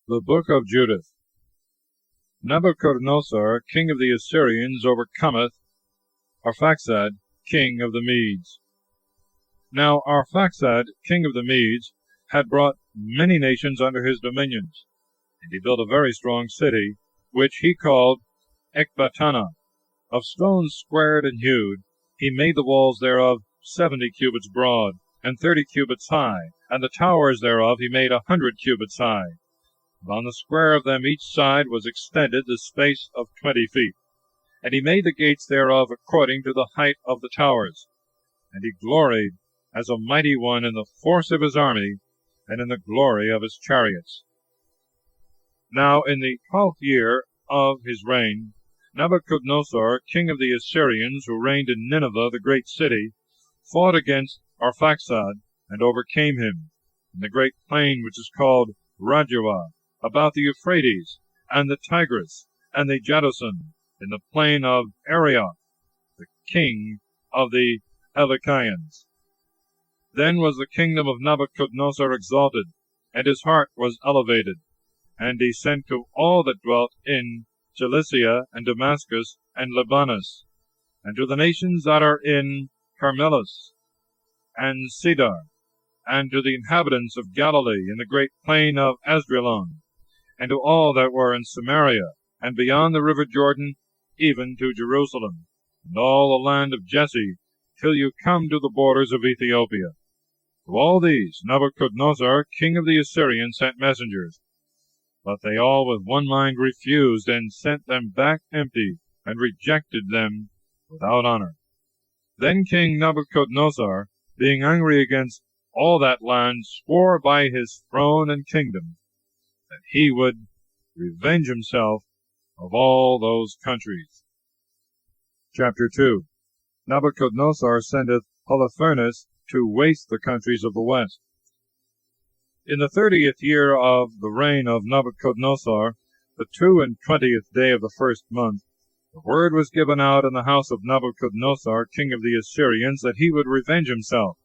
The Book of Judith. Nebuchadnezzar, king of the Assyrians, overcometh Arphaxad, king of the Medes. Now Arphaxad, king of the Medes, had brought many nations under his dominions, and he built a very strong city, which he called Ecbatana. Of stones squared and hewed, he made the walls thereof 70 cubits broad, and 30 cubits high, and the towers thereof he made 100 cubits high. And on the square of them each side was extended the space of 20 feet. And he made the gates thereof according to the height of the towers. And he gloried as a mighty one in the force of his army, and in the glory of his chariots. Now in the 12th year of his reign, Nebuchadnezzar, king of the Assyrians, who reigned in Nineveh, the great city, fought against Arphaxad, and overcame him, in the great plain which is called Rajuah, about the Euphrates, and the Tigris, and the Judison, in the plain of Arioch, the king of the Helikians. Then was the kingdom of Nebuchadnezzar exalted, and his heart was elevated, and he sent to all that dwelt in Cilicia, and Damascus, and Libanus, and to the nations that are in Carmelis, and Cedar, and to the inhabitants of Galilee, in the great plain of Asdrelon, and to all that were in Samaria, and beyond the river Jordan, even to Jerusalem, and all the land of Jesse, till you come to the borders of Ethiopia. To all these Nebuchadnezzar, king of the Assyrians, sent messengers, but they all with one mind refused, and sent them back empty, and rejected them without honor. Then King Nebuchadnezzar, being angry against all that land, swore by his throne and kingdom that he would revenge himself of all those countries. Chapter 2. Nebuchadnezzar sendeth Holofernes to waste the countries of the west. In the 30th year of the reign of Nebuchadnezzar, the 22nd day of the first month, the word was given out in the house of Nebuchadnezzar, king of the Assyrians, that he would revenge himself.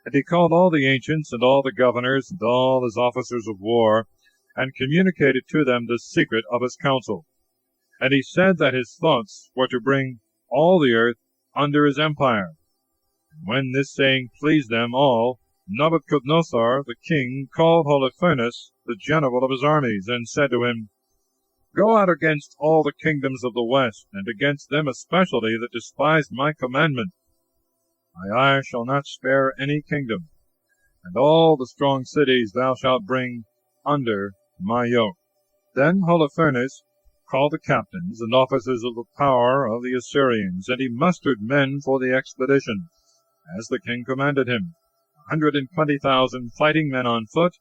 And he called all the ancients, and all the governors, and all his officers of war, and communicated to them the secret of his counsel. And he said that his thoughts were to bring all the earth under his empire. And when this saying pleased them all, Nebuchadnezzar the king called Holofernes, the general of his armies, and said to him, Go out against all the kingdoms of the west, and against them especially that despised my commandment. My eye shall not spare any kingdom, and all the strong cities thou shalt bring under my yoke. Then Holofernes called the captains and officers of the power of the Assyrians, and he mustered men for the expedition, as the king commanded him, 120,000 fighting men on foot,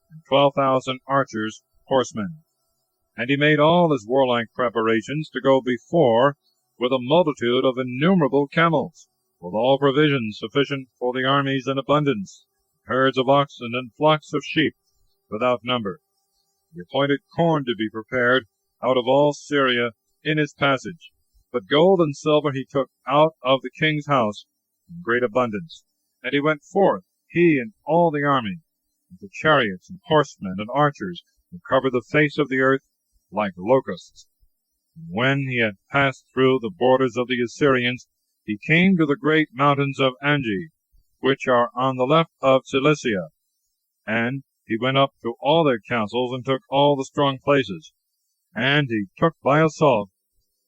and 12,000 archers, horsemen. And he made all his warlike preparations to go before with a multitude of innumerable camels, with all provisions sufficient for the armies in abundance, herds of oxen and flocks of sheep without number. He appointed corn to be prepared out of all Syria in his passage, but gold and silver he took out of the king's house in great abundance. And he went forth, he and all the army, with the chariots and horsemen and archers, who covered the face of the earth like locusts. And when he had passed through the borders of the Assyrians, he came to the great mountains of Angi, which are on the left of Cilicia, and he went up to all their castles, and took all the strong places. And he took by assault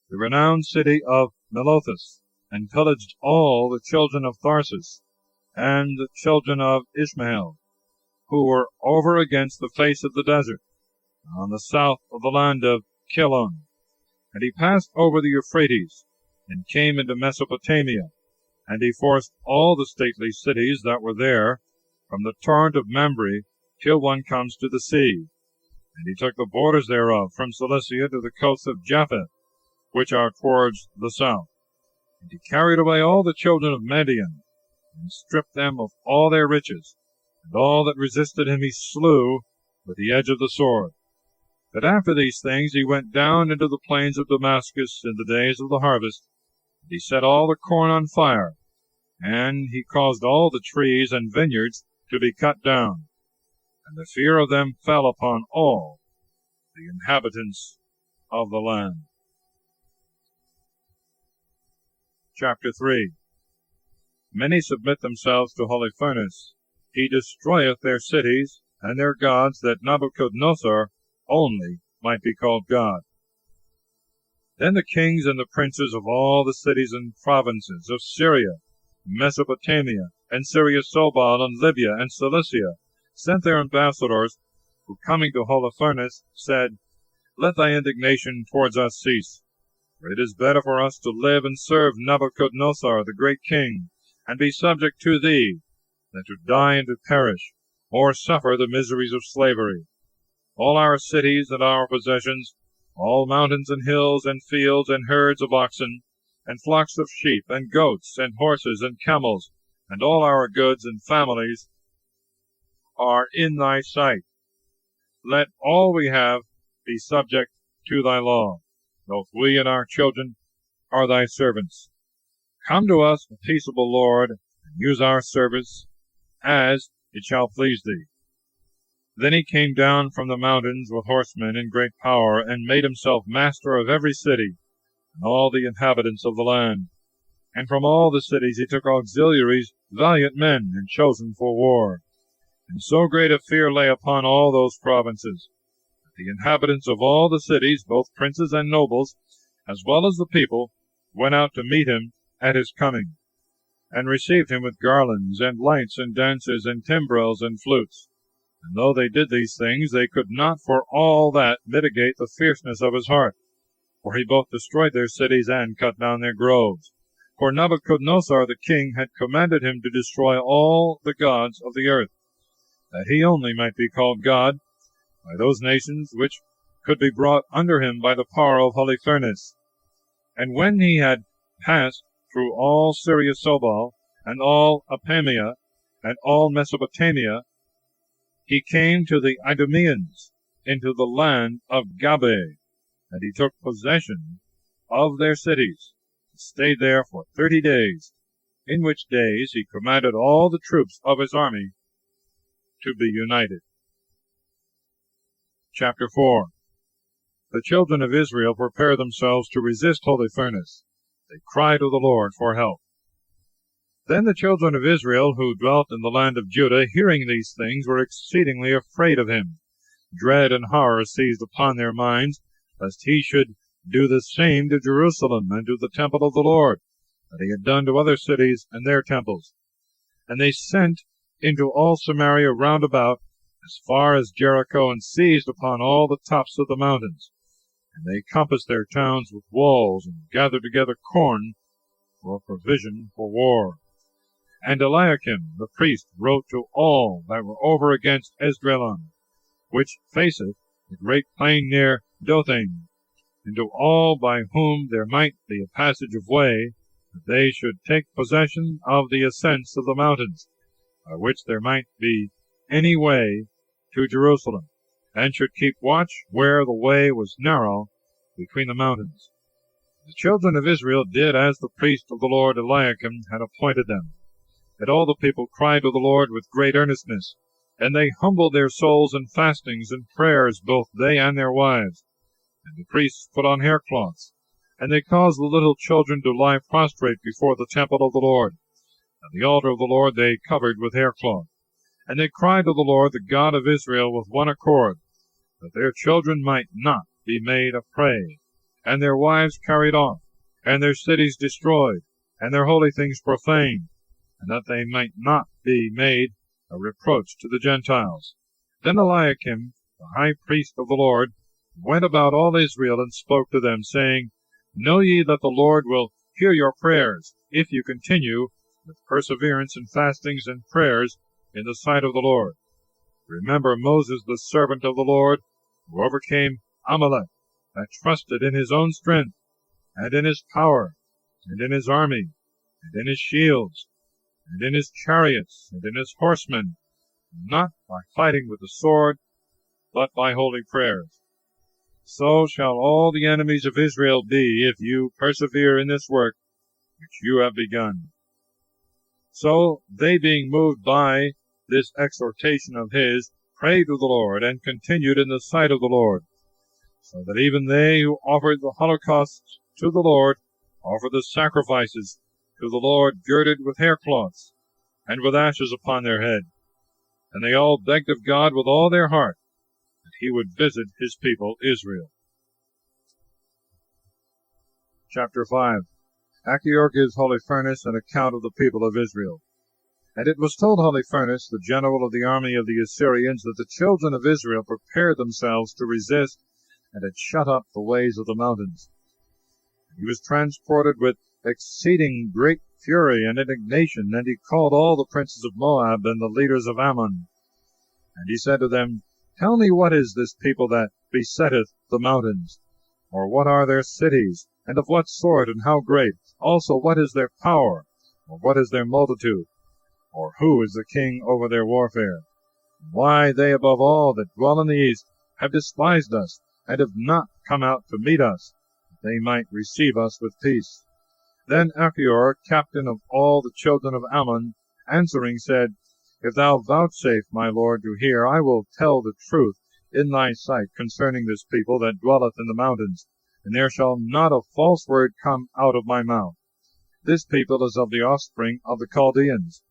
the renowned city of Melothus, and pillaged all the children of Tharsis, and the children of Ishmael, who were over against the face of the desert, on the south of the land of Chilon. And he passed over the Euphrates, and came into Mesopotamia, and he forced all the stately cities that were there, from the torrent of Mamre till one comes to the sea. And he took the borders thereof from Cilicia to the coasts of Japheth, which are towards the south. And he carried away all the children of Midian, and stripped them of all their riches, and all that resisted him he slew with the edge of the sword. But after these things he went down into the plains of Damascus in the days of the harvest, and he set all the corn on fire, and he caused all the trees and vineyards to be cut down. And the fear of them fell upon all, the inhabitants of the land. Chapter 3. Many submit themselves to Holofernes. He destroyeth their cities and their gods, that Nabuchodonosor only might be called God. Then the kings and the princes of all the cities and provinces of Syria, Mesopotamia, and Syria Sobal, and Libya, and Cilicia, sent their ambassadors, who coming to Holofernes said, Let thy indignation towards us cease, for it is better for us to live and serve Nabuchodonosor the great king, and be subject to thee, than to die and to perish, or suffer the miseries of slavery. All our cities and our possessions, all mountains and hills and fields and herds of oxen, and flocks of sheep and goats and horses and camels, and all our goods and families are in thy sight. Let all we have be subject to thy law. Both we and our children are thy servants. Come to us, peaceable Lord, and use our service as it shall please thee. Then he came down from the mountains with horsemen in great power, and made himself master of every city, and all the inhabitants of the land. And from all the cities he took auxiliaries, valiant men, and chosen for war. And so great a fear lay upon all those provinces, that the inhabitants of all the cities, both princes and nobles, as well as the people, went out to meet him at his coming, and received him with garlands, and lights, and dances, and timbrels, and flutes. And though they did these things, they could not for all that mitigate the fierceness of his heart, for he both destroyed their cities and cut down their groves. For Nabuchodonosor the king had commanded him to destroy all the gods of the earth, that he only might be called God by those nations which could be brought under him by the power of Holofernes. And when he had passed through all Syria Sobal, and all Apamia, and all Mesopotamia, he came to the Idumeans, into the land of Gabe, and he took possession of their cities, and stayed there for 30 days, in which days he commanded all the troops of his army to be united. Chapter 4. The children of Israel prepare themselves to resist Holofernes. They cry to the Lord for help. Then the children of Israel, who dwelt in the land of Judah, hearing these things, were exceedingly afraid of him. Dread and horror seized upon their minds, lest he should do the same to Jerusalem and to the temple of the Lord, that he had done to other cities and their temples. And they sent into all Samaria round about, as far as Jericho, and seized upon all the tops of the mountains. And they compassed their towns with walls, and gathered together corn for provision for war. And Eliakim the priest wrote to all that were over against Esdraelon, which faceth the great plain near Dothaim, and to all by whom there might be a passage of way, that they should take possession of the ascents of the mountains, by which there might be any way to Jerusalem, and should keep watch where the way was narrow between the mountains. The children of Israel did as the priest of the Lord Eliakim had appointed them. And all the people cried to the Lord with great earnestness, and they humbled their souls in fastings and prayers, both they and their wives. And the priests put on haircloths, and they caused the little children to lie prostrate before the temple of the Lord. And the altar of the Lord they covered with haircloth. And they cried to the Lord, the God of Israel, with one accord, that their children might not be made a prey, and their wives carried off, and their cities destroyed, and their holy things profaned, and that they might not be made a reproach to the Gentiles. Then Eliakim, the high priest of the Lord, went about all Israel, and spoke to them, saying, Know ye that the Lord will hear your prayers, if you continue with perseverance in fastings and prayers in the sight of the Lord. Remember Moses the servant of the Lord, who overcame Amalek, that trusted in his own strength, and in his power, and in his army, and in his shields, and in his chariots, and in his horsemen, not by fighting with the sword, but by holy prayers. So shall all the enemies of Israel be, if you persevere in this work which you have begun. So they, being moved by this exhortation of his, prayed to the Lord, and continued in the sight of the Lord. so that even they who offered the holocausts to the Lord offered the sacrifices to the Lord girded with haircloths, and with ashes upon their head. And they all begged of God with all their heart that he would visit his people Israel. Chapter 5. Achior gives Holofernes an account of the people of Israel. And it was told Holofernes, the general of the army of the Assyrians, that the children of Israel prepared themselves to resist, and had shut up the ways of the mountains. He was transported with exceeding great fury and indignation, and he called all the princes of Moab and the leaders of Ammon. And he said to them, Tell me, what is this people that besetteth the mountains? Or what are their cities, and of what sort, and how great? Also, what is their power, or what is their multitude? Or who is the king over their warfare? Why, they above all that dwell in the east have despised us, and have not come out to meet us, that they might receive us with peace. Then Achior, captain of all the children of Ammon, answering said, If thou vouchsafe, my lord, to hear, I will tell the truth in thy sight concerning this people that dwelleth in the mountains, and there shall not a false word come out of my mouth. This people is of the offspring of the Chaldeans.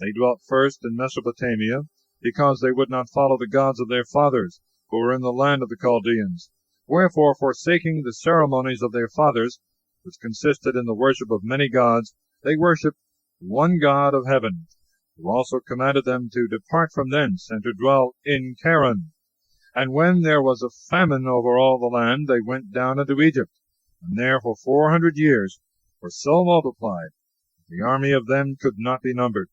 They dwelt first in Mesopotamia, because they would not follow the gods of their fathers, who were in the land of the Chaldeans. Wherefore, forsaking the ceremonies of their fathers, which consisted in the worship of many gods, they worshipped one God of heaven, who also commanded them to depart from thence, and to dwell in Charan. And when there was a famine over all the land, they went down into Egypt, and there for 400 years were so multiplied, that the army of them could not be numbered.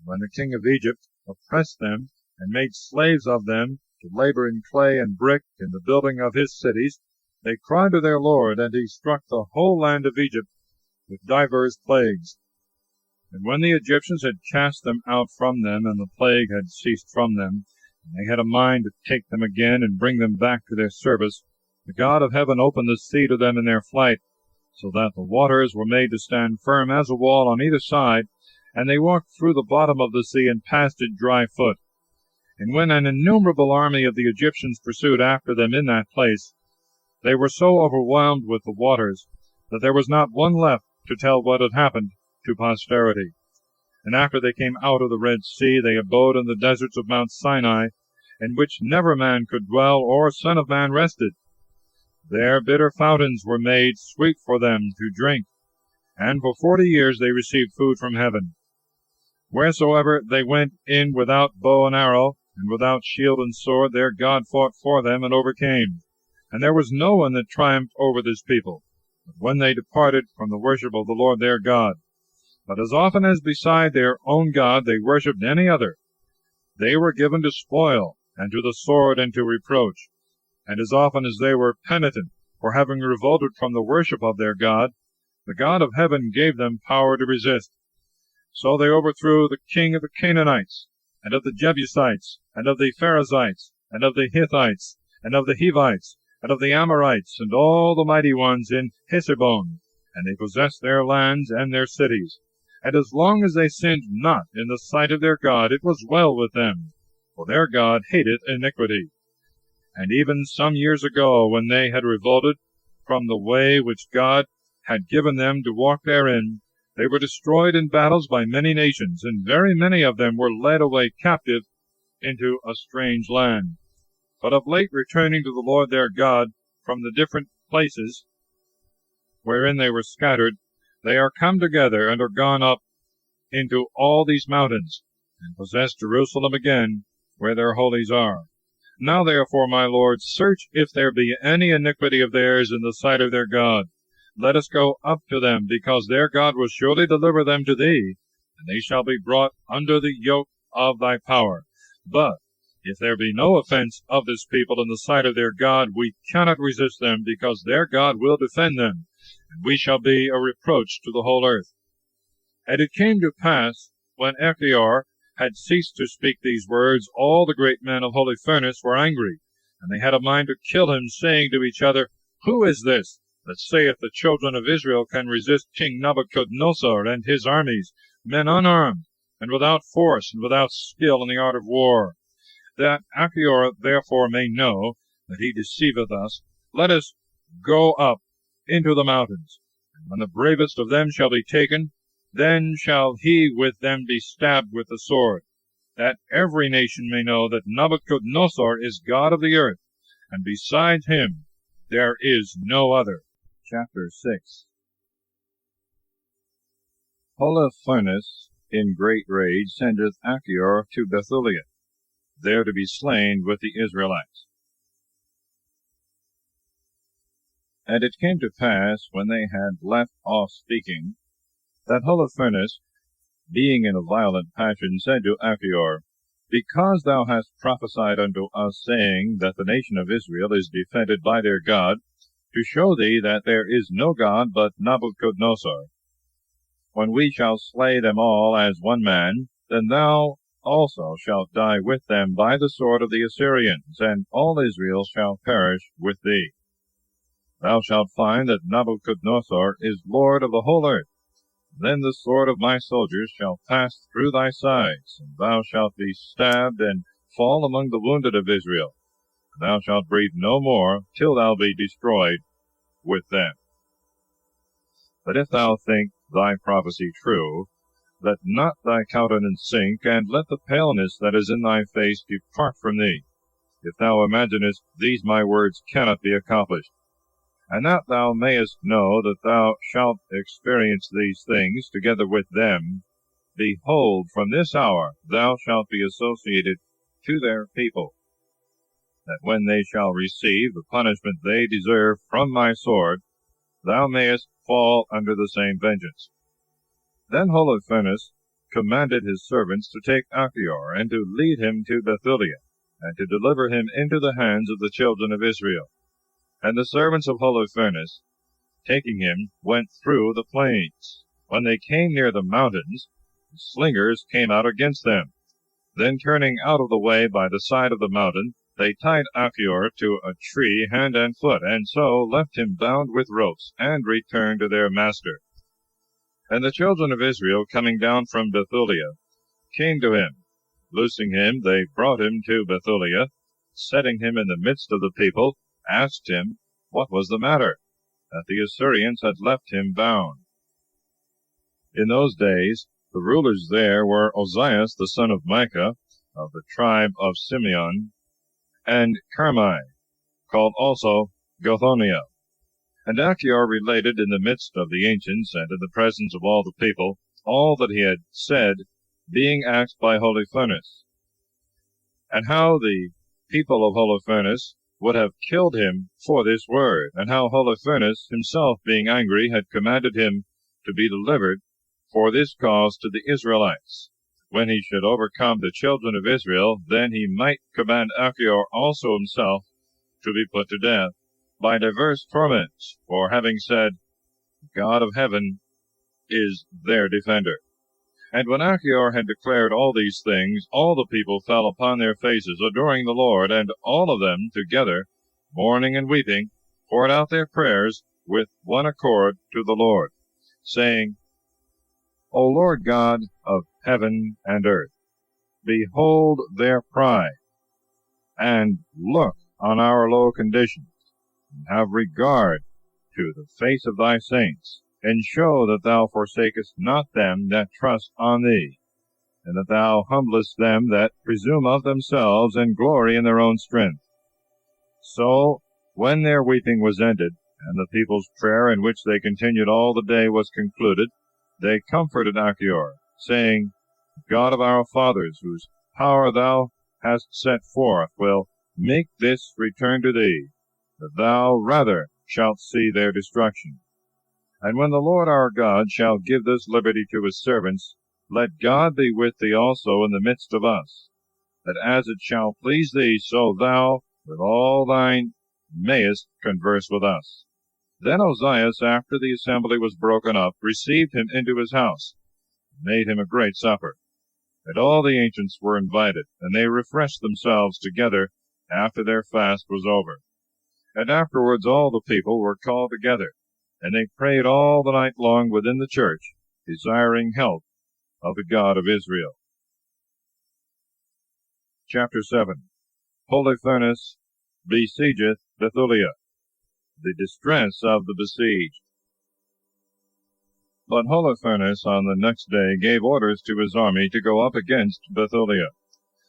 When the king of Egypt oppressed them, and made slaves of them, to labor in clay and brick in the building of his cities, they cried to their Lord, and he struck the whole land of Egypt with divers plagues. And when the Egyptians had cast them out from them, and the plague had ceased from them, and they had a mind to take them again and bring them back to their service, the God of heaven opened the sea to them in their flight, so that the waters were made to stand firm as a wall on either side, and they walked through the bottom of the sea and passed it dry foot. And when an innumerable army of the Egyptians pursued after them in that place, they were so overwhelmed with the waters that there was not one left to tell what had happened to posterity. And after they came out of the Red Sea, they abode in the deserts of Mount Sinai, in which never man could dwell, or son of man rested. There bitter fountains were made sweet for them to drink, and for 40 years they received food from heaven. Wheresoever they went in without bow and arrow, and without shield and sword, their God fought for them and overcame. And there was no one that triumphed over this people, but when they departed from the worship of the Lord their God. But as often as beside their own God they worshipped any other, they were given to spoil, and to the sword, and to reproach. And as often as they were penitent for having revolted from the worship of their God, the God of heaven gave them power to resist. So they overthrew the king of the Canaanites, and of the Jebusites, and of the Perizzites, and of the Hittites, and of the Hivites, and of the Amorites, and all the mighty ones in Heshbon, and they possessed their lands and their cities. And as long as they sinned not in the sight of their God, it was well with them, for their God hated iniquity. And even some years ago, when they had revolted from the way which God had given them to walk therein, they were destroyed in battles by many nations, and very many of them were led away captive into a strange land. But of late, returning to the Lord their God from the different places wherein they were scattered, they are come together, and are gone up into all these mountains, and possess Jerusalem again, where their holies are. Now therefore, my Lord, search if there be any iniquity of theirs in the sight of their God. Let us go up to them, because their God will surely deliver them to thee, and they shall be brought under the yoke of thy power. But if there be no offense of this people in the sight of their God, we cannot resist them, because their God will defend them, and we shall be a reproach to the whole earth. And it came to pass, when Achior had ceased to speak these words, all the great men of Holofernes were angry, and they had a mind to kill him, saying to each other, Who is this that saith the children of Israel can resist King Nebuchadnezzar and his armies, men unarmed, and without force, and without skill in the art of war? That Achior therefore may know that he deceiveth us, let us go up into the mountains. And when the bravest of them shall be taken, then shall he with them be stabbed with the sword, that every nation may know that Nabuchodonosor is God of the earth, and besides him there is no other. Chapter 6. Holofernes, in great rage, sendeth Achior to Bethulia, there to be slain with the Israelites. And it came to pass, when they had left off speaking, that Holofernes, being in a violent passion, said to Achior, Because thou hast prophesied unto us, saying that the nation of Israel is defended by their God, to show thee that there is no God but Nabuchodonosor, when we shall slay them all as one man, then thou also shalt die with them by the sword of the Assyrians, and all Israel shall perish with thee. Thou shalt find that Nabuchodonosor is Lord of the whole earth. Then the sword of my soldiers shall pass through thy sides, and thou shalt be stabbed, and fall among the wounded of Israel. And thou shalt breathe no more, till thou be destroyed with them. But if thou think thy prophecy true, let not thy countenance sink, and let the paleness that is in thy face depart from thee, if thou imaginest these my words cannot be accomplished. And that thou mayest know that thou shalt experience these things together with them, behold, from this hour thou shalt be associated to their people, that when they shall receive the punishment they deserve from my sword, thou mayest fall under the same vengeance. Then Holofernes commanded his servants to take Achior, and to lead him to Bethulia, and to deliver him into the hands of the children of Israel. And the servants of Holofernes, taking him, went through the plains. When they came near the mountains, the slingers came out against them. Then turning out of the way by the side of the mountain, they tied Achior to a tree hand and foot, and so left him bound with ropes, and returned to their master. And the children of Israel, coming down from Bethulia, came to him. Loosing him, they brought him to Bethulia, setting him in the midst of the people, asked him what was the matter, that the Assyrians had left him bound. In those days the rulers there were Ozias the son of Micah, of the tribe of Simeon, and Carmi, called also Gothoniel. And Achior related in the midst of the ancients, and in the presence of all the people, all that he had said, being asked by Holofernes, and how the people of Holofernes would have killed him for this word, and how Holofernes himself, being angry, had commanded him to be delivered for this cause to the Israelites. When he should overcome the children of Israel, then he might command Achior also himself to be put to death by diverse torments, for having said, God of heaven is their defender. And when Achior had declared all these things, all the people fell upon their faces, adoring the Lord, and all of them together, mourning and weeping, poured out their prayers with one accord to the Lord, saying, O Lord God of heaven and earth, behold their pride, and look on our low condition, and have regard to the face of thy saints, and show that thou forsakest not them that trust on thee, and that thou humblest them that presume of themselves, and glory in their own strength. So, when their weeping was ended, and the people's prayer in which they continued all the day was concluded, they comforted Achior, saying, God of our fathers, whose power thou hast set forth, will make this return to thee, that thou rather shalt see their destruction. And when the Lord our God shall give this liberty to his servants, let God be with thee also in the midst of us, that as it shall please thee, so thou with all thine mayest converse with us. Then Ozias, after the assembly was broken up, received him into his house, and made him a great supper. And all the ancients were invited, and they refreshed themselves together after their fast was over. And afterwards all the people were called together, and they prayed all the night long within the church, desiring help of the God of Israel. Chapter 7. Holofernes besiegeth Bethulia. the distress of the besieged. But Holofernes on the next day gave orders to his army to go up against Bethulia.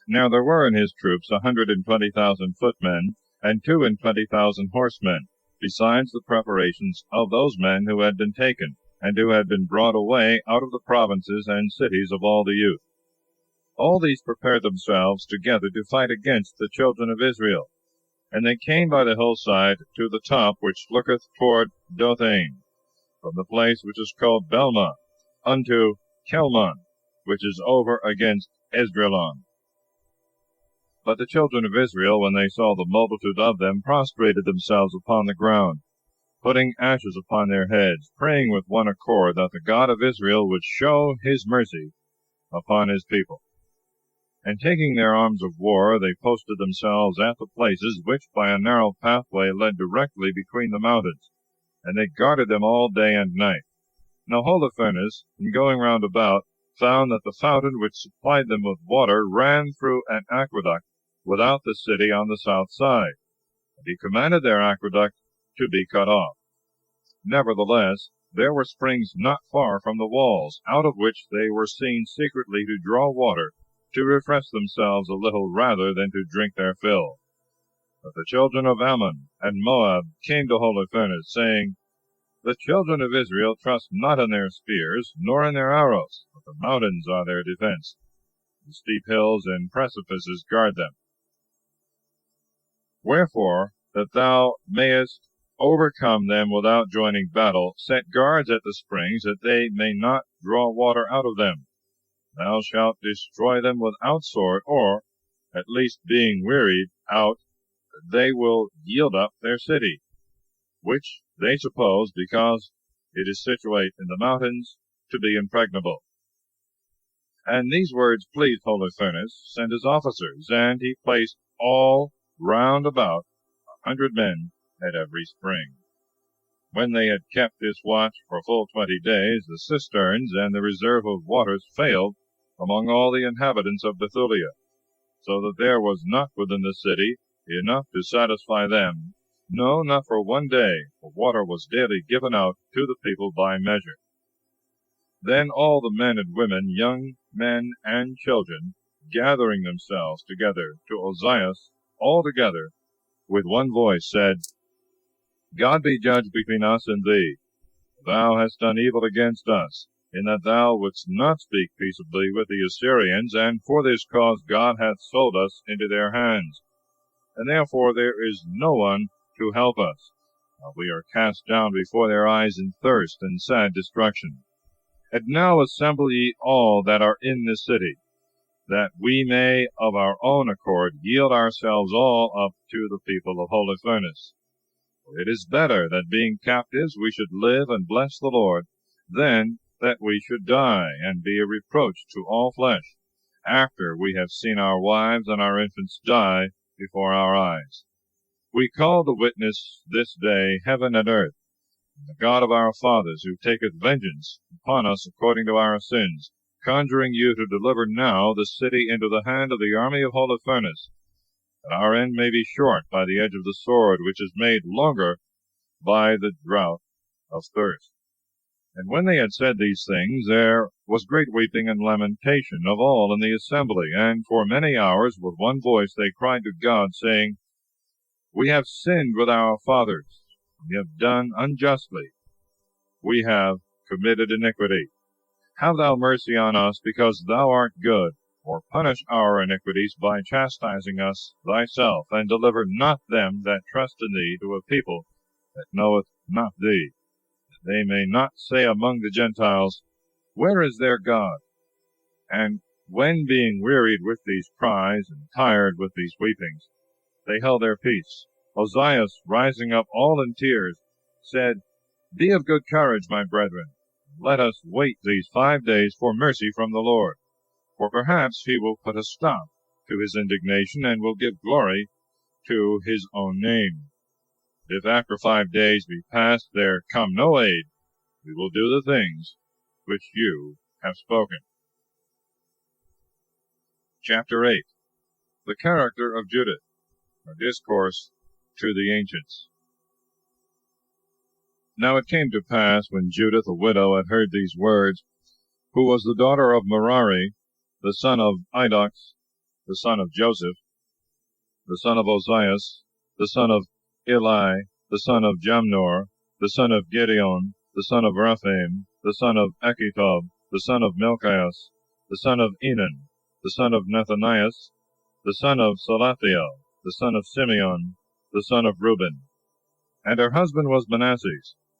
Now there were in his troops 120,000 footmen, and 22,000 horsemen, besides the preparations of those men who had been taken, and who had been brought away out of the provinces and cities of all the youth. All these prepared themselves together to fight against the children of Israel. And they came by the hillside to the top which looketh toward Dothain, from the place which is called Belma, unto Kelmon, which is over against Esdraelon. But the children of Israel, when they saw the multitude of them, prostrated themselves upon the ground, putting ashes upon their heads, praying with one accord that the God of Israel would show his mercy upon his people. And taking their arms of war, they posted themselves at the places which by a narrow pathway led directly between the mountains, and they guarded them all day and night. Now Holofernes, in going round about, found that the fountain which supplied them with water ran through an aqueduct without the city on the south side, and he commanded their aqueduct to be cut off. Nevertheless, there were springs not far from the walls, out of which they were seen secretly to draw water, to refresh themselves a little rather than to drink their fill. But the children of Ammon and Moab came to Holofernes, saying, The children of Israel trust not in their spears, nor in their arrows, but the mountains are their defense. The steep hills and precipices guard them. Wherefore, that thou mayest overcome them without joining battle, set guards at the springs, that they may not draw water out of them. Thou shalt destroy them without sword, or, at least being wearied out, they will yield up their city, which they suppose, because it is situate in the mountains, to be impregnable. And these words pleased Holofernes and his officers, and he placed all round about 100 men at every spring. When they had kept this watch for full 20 days, the cisterns and the reserve of waters failed among all the inhabitants of Bethulia, so that there was not within the city enough to satisfy them, no, not for 1 day, for water was daily given out to the people by measure. Then all the men and women, young men and children, gathering themselves together to Ozias, all together, with one voice said, God be judge between us and thee. Thou hast done evil against us, in that thou wouldst not speak peaceably with the Assyrians, and for this cause God hath sold us into their hands. And therefore there is no one to help us. We are cast down before their eyes in thirst and sad destruction. And now assemble ye all that are in this city, that we may of our own accord yield ourselves all up to the people of Holofernes. For it is better that being captives we should live and bless the Lord, than that we should die, and be a reproach to all flesh, after we have seen our wives and our infants die before our eyes. We call to witness this day heaven and earth, and the God of our fathers, who taketh vengeance upon us according to our sins, conjuring you to deliver now the city into the hand of the army of Holofernes, that our end may be short by the edge of the sword, which is made longer by the drought of thirst. And when they had said these things, there was great weeping and lamentation of all in the assembly, and for many hours with one voice they cried to God, saying, We have sinned with our fathers, we have done unjustly, we have committed iniquity. Have thou mercy on us, because thou art good, or punish our iniquities by chastising us thyself, and deliver not them that trust in thee to a people that knoweth not thee, that they may not say among the Gentiles, Where is their God? And when being wearied with these cries, and tired with these weepings, they held their peace, Ozias, rising up all in tears, said, Be of good courage, my brethren, let us wait these 5 days for mercy from the Lord, for perhaps he will put a stop to his indignation, and will give glory to his own name. If after 5 days be past there come no aid, we will do the things which you have spoken. Chapter 8. The character of Judith, a discourse to the ancients. Now it came to pass, when Judith, a widow, had heard these words, who was the daughter of Merari, the son of Idox, the son of Joseph, the son of Ozias, the son of Eli, the son of Jamnor, the son of Gideon, the son of Raphaim, the son of Achitob, the son of Melchias, the son of Enan, the son of Nethanias, the son of Salathiel, the son of Simeon, the son of Reuben. And her husband was Manasseh,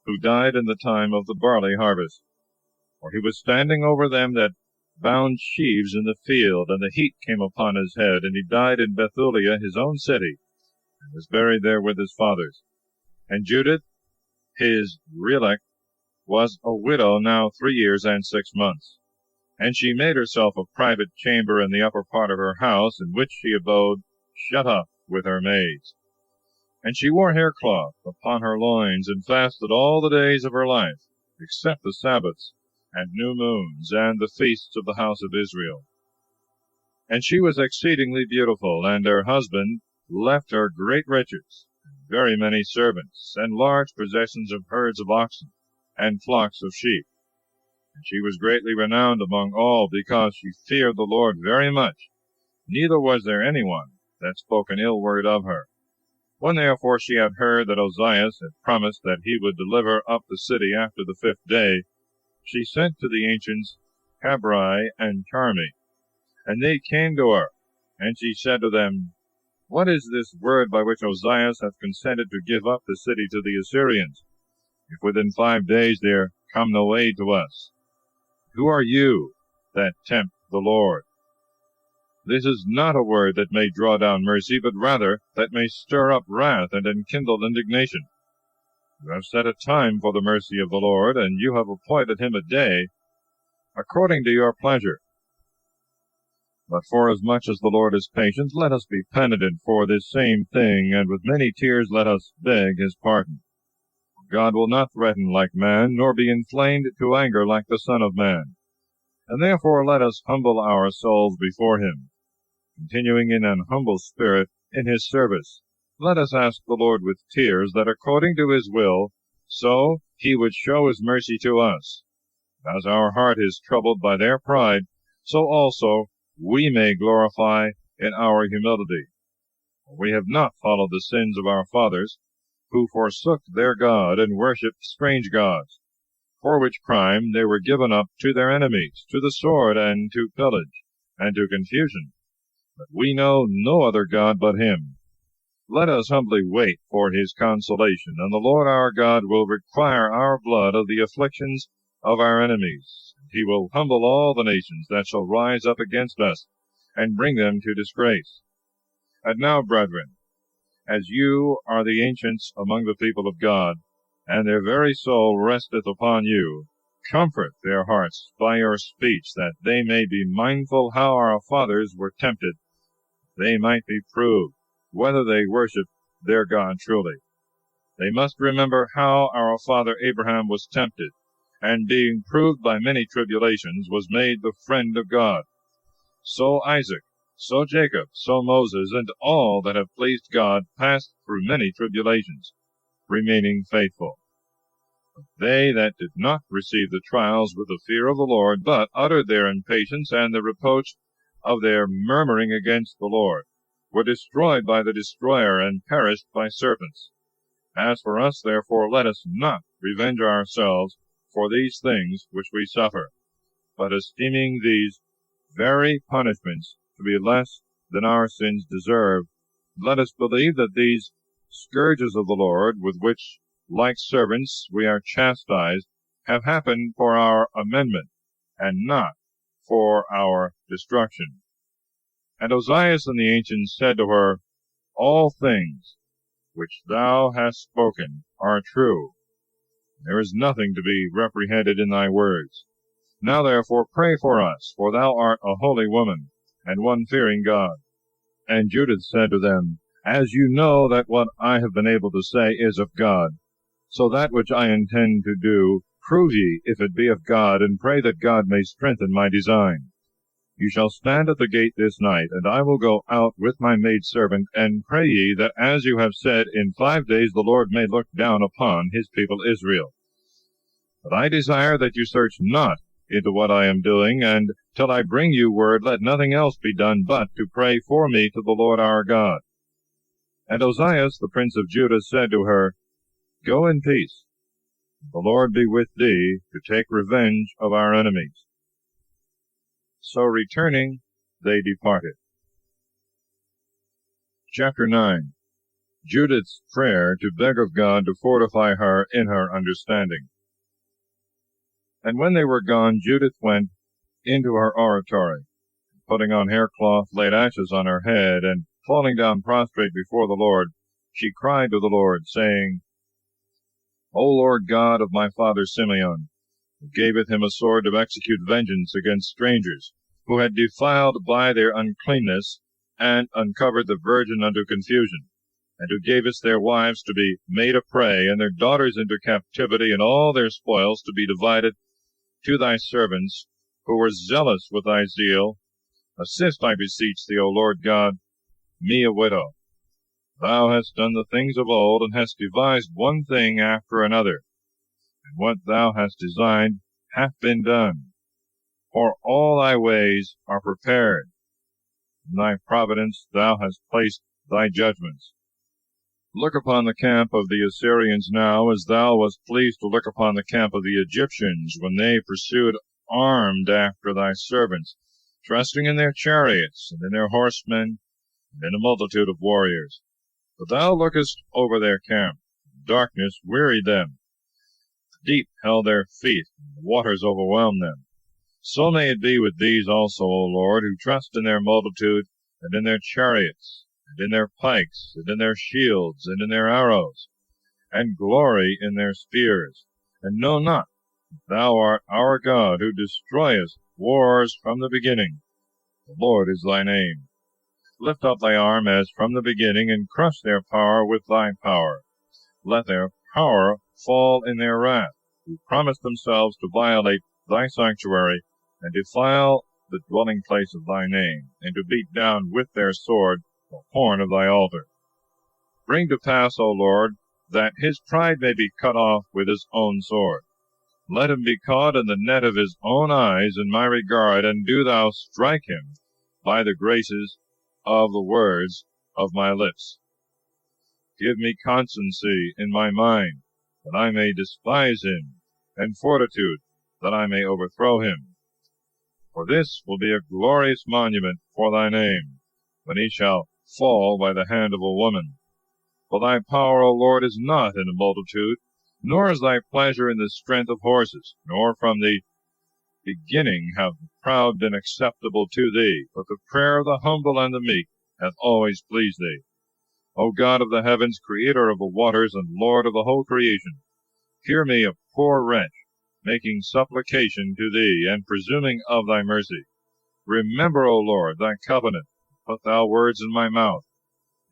who died in the time of the barley harvest. For he was standing over them that bound sheaves in the field, and the heat came upon his head, and he died in Bethulia his own city, and was buried there with his fathers. And Judith, his relect, was a widow now 3 years and 6 months. And she made herself a private chamber in the upper part of her house, in which she abode, shut up with her maids. And she wore haircloth upon her loins, and fasted all the days of her life, except the Sabbaths, and new moons, and the feasts of the house of Israel. And she was exceedingly beautiful, and her husband left her great riches, and very many servants, and large possessions of herds of oxen, and flocks of sheep. And she was greatly renowned among all, because she feared the Lord very much, neither was there any one that spoke an ill word of her. When therefore she had heard that Ozias had promised that he would deliver up the city after the 5th day, she sent to the ancients Cabri and Carmi, and they came to her. And she said to them, What is this word by which Ozias hath consented to give up the city to the Assyrians, if within 5 days there come no aid to us? Who are you that tempt the Lord? This is not a word that may draw down mercy, but rather that may stir up wrath and enkindle indignation. You have set a time for the mercy of the Lord, and you have appointed him a day, according to your pleasure. But forasmuch as the Lord is patient, let us be penitent for this same thing, and with many tears let us beg his pardon. God will not threaten like man, nor be inflamed to anger like the Son of Man. And therefore let us humble our souls before him, continuing in an humble spirit in his service. Let us ask the Lord with tears, that according to his will, so he would show his mercy to us. As our heart is troubled by their pride, so also we may glorify in our humility. For we have not followed the sins of our fathers, who forsook their God, and worshipped strange gods, for which crime they were given up to their enemies, to the sword, and to pillage, and to confusion. But we know no other God but him. Let us humbly wait for his consolation, and the Lord our God will require our blood of the afflictions of our enemies. He will humble all the nations that shall rise up against us, and bring them to disgrace. And now, brethren, as you are the ancients among the people of God, and their very soul resteth upon you, comfort their hearts by your speech, that they may be mindful how our fathers were tempted, they might be proved whether they worship their God truly. They must remember how our father Abraham was tempted, and being proved by many tribulations, was made the friend of God. So Isaac, so Jacob, so Moses, and all that have pleased God passed through many tribulations, remaining faithful. But they that did not receive the trials with the fear of the Lord, but uttered their impatience and the reproach of their murmuring against the Lord, were destroyed by the destroyer, and perished by serpents. As for us, therefore, let us not revenge ourselves for these things which we suffer, but esteeming these very punishments to be less than our sins deserve, let us believe that these scourges of the Lord, with which, like servants, we are chastised, have happened for our amendment, and not for our destruction. And Ozias and the ancients said to her, All things which thou hast spoken are true. There is nothing to be reprehended in thy words. Now therefore pray for us, for thou art a holy woman, and one fearing God. And Judith said to them, As you know that what I have been able to say is of God, so that which I intend to do, prove ye if it be of God, and pray that God may strengthen my design. You shall stand at the gate this night, and I will go out with my maidservant, and pray ye that, as you have said, in 5 days the Lord may look down upon his people Israel. But I desire that you search not into what I am doing, and till I bring you word, let nothing else be done but to pray for me to the Lord our God. And Ozias the prince of Judah said to her, Go in peace. The Lord be with thee, to take revenge of our enemies. So returning, they departed. Chapter 9. Judith's prayer to beg of God to fortify her in her understanding. And when they were gone, Judith went into her oratory, putting on haircloth, laid ashes on her head, and falling down prostrate before the Lord, she cried to the Lord, saying, O Lord God of my father Simeon, who gaveth him a sword to execute vengeance against strangers, who had defiled by their uncleanness, and uncovered the virgin unto confusion, and who gavest their wives to be made a prey, and their daughters into captivity, and all their spoils to be divided to thy servants, who were zealous with thy zeal, assist, I beseech thee, O Lord God, me a widow. Thou hast done the things of old, and hast devised one thing after another, and what thou hast designed hath been done. For all thy ways are prepared. In thy providence thou hast placed thy judgments. Look upon the camp of the Assyrians now, as thou wast pleased to look upon the camp of the Egyptians, when they pursued armed after thy servants, trusting in their chariots, and in their horsemen, and in a multitude of warriors. But thou lookest over their camp. Darkness wearied them. The deep held their feet, and the waters overwhelmed them. So may it be with these also, O Lord, who trust in their multitude, and in their chariots, and in their pikes, and in their shields, and in their arrows, and glory in their spears, and know not that thou art our God, who destroyest wars from the beginning. The Lord is thy name. Lift up thy arm as from the beginning, and crush their power with thy power. Let their power fall in their wrath, who promise themselves to violate thy sanctuary, and defile the dwelling place of thy name, and to beat down with their sword the horn of thy altar. Bring to pass, O Lord, that his pride may be cut off with his own sword. Let him be caught in the net of his own eyes in my regard, and do thou strike him by the graces of the words of my lips. Give me constancy in my mind, that I may despise him, and fortitude, that I may overthrow him. For this will be a glorious monument for thy name, when he shall fall by the hand of a woman. For thy power, O Lord, is not in a multitude, nor is thy pleasure in the strength of horses, nor from the beginning have the proud been acceptable to thee, but the prayer of the humble and the meek hath always pleased thee. O God of the heavens, creator of the waters, and Lord of the whole creation, hear me, a poor wretch, making supplication to thee, and presuming of thy mercy. Remember, O Lord, thy covenant, put thou words in my mouth,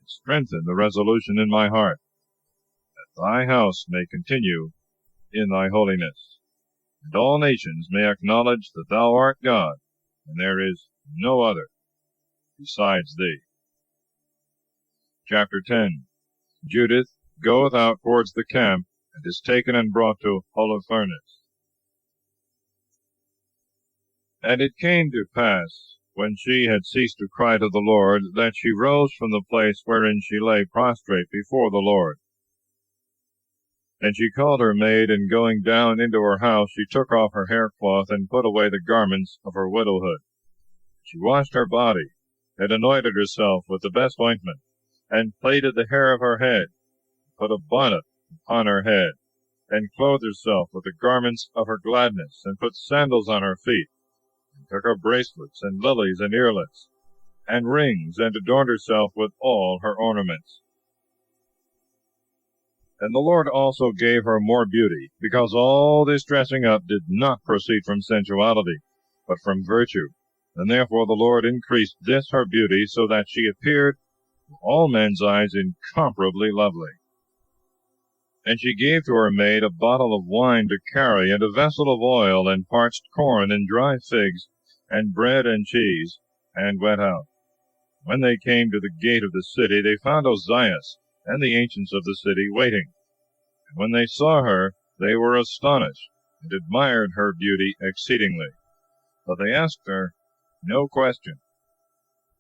and strengthen the resolution in my heart, that thy house may continue in thy holiness, and all nations may acknowledge that thou art God, and there is no other besides thee. Chapter 10. Judith goeth out towards the camp, and is taken and brought to Holofernes. And it came to pass, when she had ceased to cry to the Lord, that she rose from the place wherein she lay prostrate before the Lord. And she called her maid, and going down into her house, she took off her haircloth, and put away the garments of her widowhood. She washed her body, and anointed herself with the best ointment, and plaited the hair of her head, put a bonnet upon her head, and clothed herself with the garments of her gladness, and put sandals on her feet, and took her bracelets, and lilies, and earlets, and rings, and adorned herself with all her ornaments. And the Lord also gave her more beauty, because all this dressing up did not proceed from sensuality, but from virtue. And therefore the Lord increased this her beauty, so that she appeared to all men's eyes incomparably lovely. And she gave to her maid a bottle of wine to carry, and a vessel of oil, and parched corn, and dry figs, and bread and cheese, and went out. When they came to the gate of the city, they found Ozias and the ancients of the city waiting. And when they saw her, they were astonished, and admired her beauty exceedingly. But they asked her no question.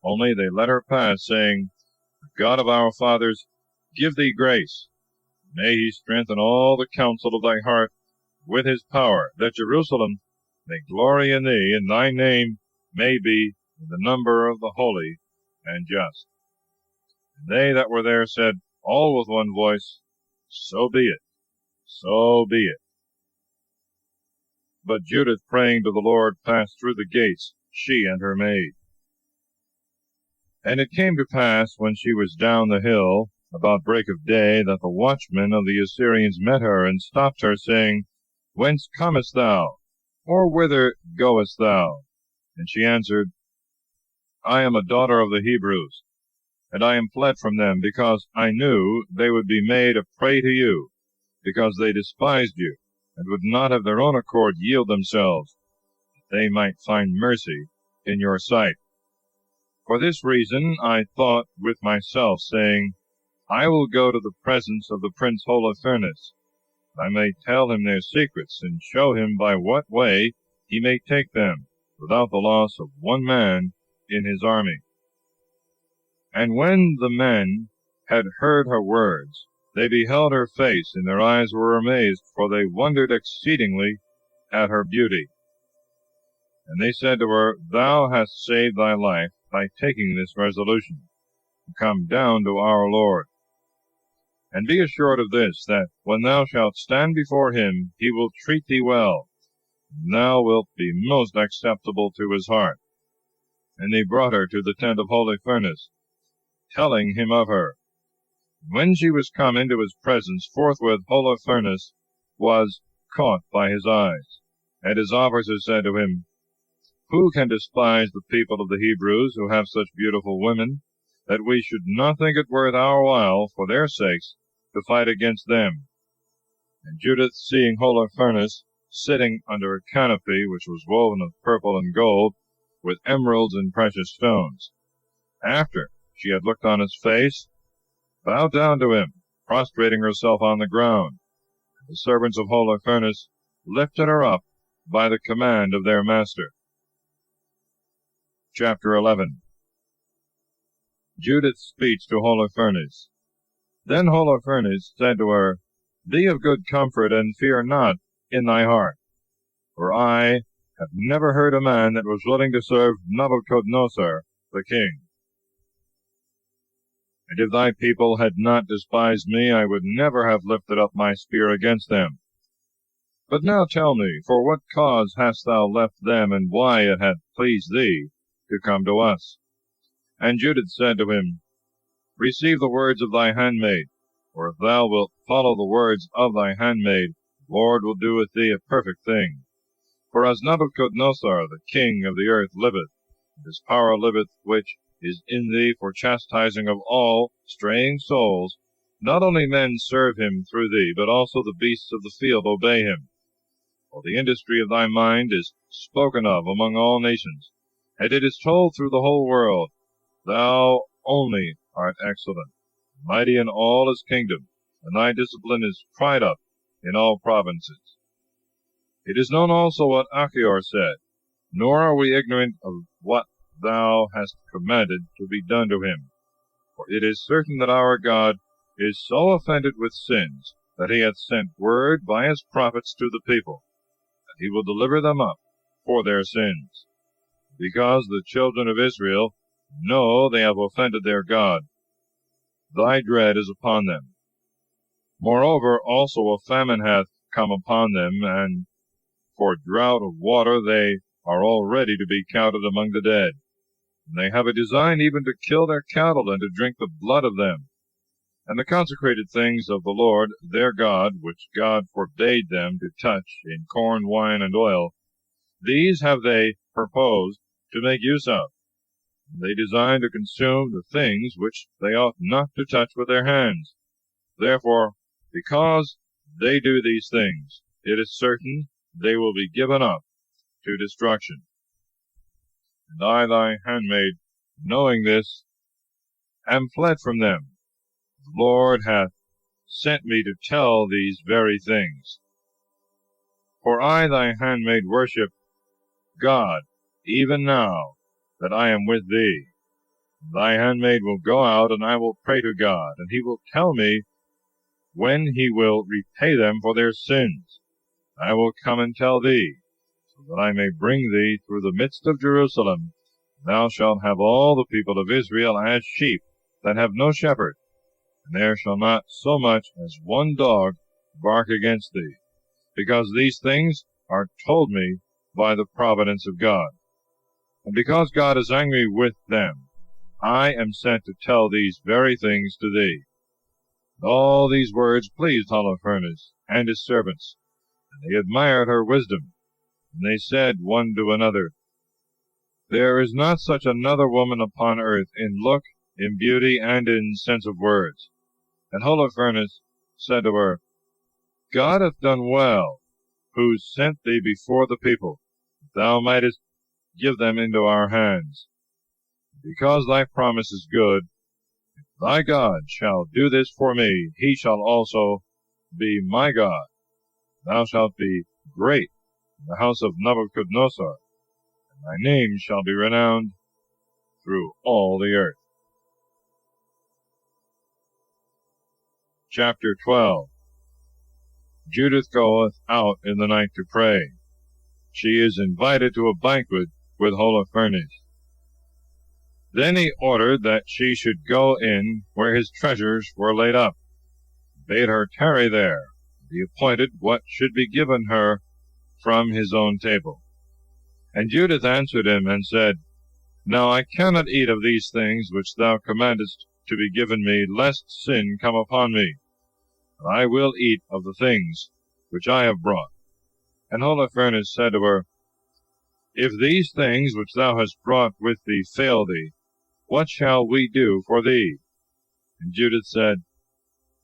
Only they let her pass, saying, The God of our fathers give thee grace. May he strengthen all the counsel of thy heart with his power, that Jerusalem may glory in thee, and thy name may be in the number of the holy and just. And they that were there said, all with one voice, So be it, so be it. But Judith, praying to the Lord, passed through the gates, she and her maid. And it came to pass, when she was down the hill, about break of day, that the watchmen of the Assyrians met her, and stopped her, saying, Whence comest thou? Or whither goest thou? And she answered, I am a daughter of the Hebrews, and I am fled from them, because I knew they would be made a prey to you, because they despised you, and would not of their own accord yield themselves, that they might find mercy in your sight. For this reason I thought with myself, saying, I will go to the presence of the Prince Holofernes, that I may tell him their secrets, and show him by what way he may take them, without the loss of one man in his army. And when the men had heard her words, they beheld her face, and their eyes were amazed, for they wondered exceedingly at her beauty. And they said to her, Thou hast saved thy life by taking this resolution, to come down to our Lord. And be assured of this, that when thou shalt stand before him, he will treat thee well, and thou wilt be most acceptable to his heart. And they brought her to the tent of Holofernes, telling him of her. When she was come into his presence, forthwith Holofernes was caught by his eyes. And his officers said to him, Who can despise the people of the Hebrews, who have such beautiful women, that we should not think it worth our while, for their sakes, to fight against them? And Judith, seeing Holofernes sitting under a canopy which was woven of purple and gold, with emeralds and precious stones, after she had looked on his face, bowed down to him, prostrating herself on the ground. The servants of Holofernes lifted her up by the command of their master. Chapter 11. Judith's speech to Holofernes. Then Holofernes said to her, Be of good comfort, and fear not in thy heart, for I have never heard a man that was willing to serve Nabuchodonosor the king. And if thy people had not despised me, I would never have lifted up my spear against them. But now tell me, for what cause hast thou left them, and why it hath pleased thee to come to us? And Judith said to him, Receive the words of thy handmaid, for if thou wilt follow the words of thy handmaid, the Lord will do with thee a perfect thing. For as Nabuchodonosor the king of the earth liveth, and his power liveth which is in thee for chastising of all straying souls, not only men serve him through thee, but also the beasts of the field obey him. For the industry of thy mind is spoken of among all nations, and it is told through the whole world. Thou only art excellent, mighty in all his kingdom, and thy discipline is cried up in all provinces. It is known also what Achior said, nor are we ignorant of what thou hast commanded to be done to him. For it is certain that our God is so offended with sins, that he hath sent word by his prophets to the people, that he will deliver them up for their sins, because the children of Israel know they have offended their God. Thy dread is upon them. Moreover, also a famine hath come upon them, and for drought of water they are already to be counted among the dead. And they have a design even to kill their cattle, and to drink the blood of them. And the consecrated things of the Lord their God, which God forbade them to touch in corn, wine, and oil, these have they purposed to make use of. And they design to consume the things which they ought not to touch with their hands. Therefore, because they do these things, it is certain they will be given up to destruction. And I thy handmaid, knowing this, am fled from them. The Lord hath sent me to tell these very things. For I thy handmaid worship God, even now that I am with thee. Thy handmaid will go out, and I will pray to God, and he will tell me when he will repay them for their sins. I will come and tell thee, so that I may bring thee through the midst of Jerusalem. Thou shalt have all the people of Israel as sheep that have no shepherd, and there shall not so much as one dog bark against thee, because these things are told me by the providence of God. And because God is angry with them, I am sent to tell these very things to thee. And all these words pleased Holofernes and his servants, and they admired her wisdom. And they said one to another, There is not such another woman upon earth in look, in beauty, and in sense of words. And Holofernes said to her, God hath done well, who sent thee before the people, that thou mightest give them into our hands. Because thy promise is good, if thy God shall do this for me, he shall also be my God. Thou shalt be great in the house of Nebuchadnezzar, and thy name shall be renowned through all the earth. Chapter 12. Judith goeth out in the night to pray. She is invited to a banquet with Holofernes. Then he ordered that she should go in where his treasures were laid up, bade her tarry there, and he appointed what should be given her from his own table. And Judith answered him and said, Now I cannot eat of these things which thou commandest to be given me, lest sin come upon me. But I will eat of the things which I have brought. And Holofernes said to her, If these things which thou hast brought with thee fail thee, what shall we do for thee? And Judith said,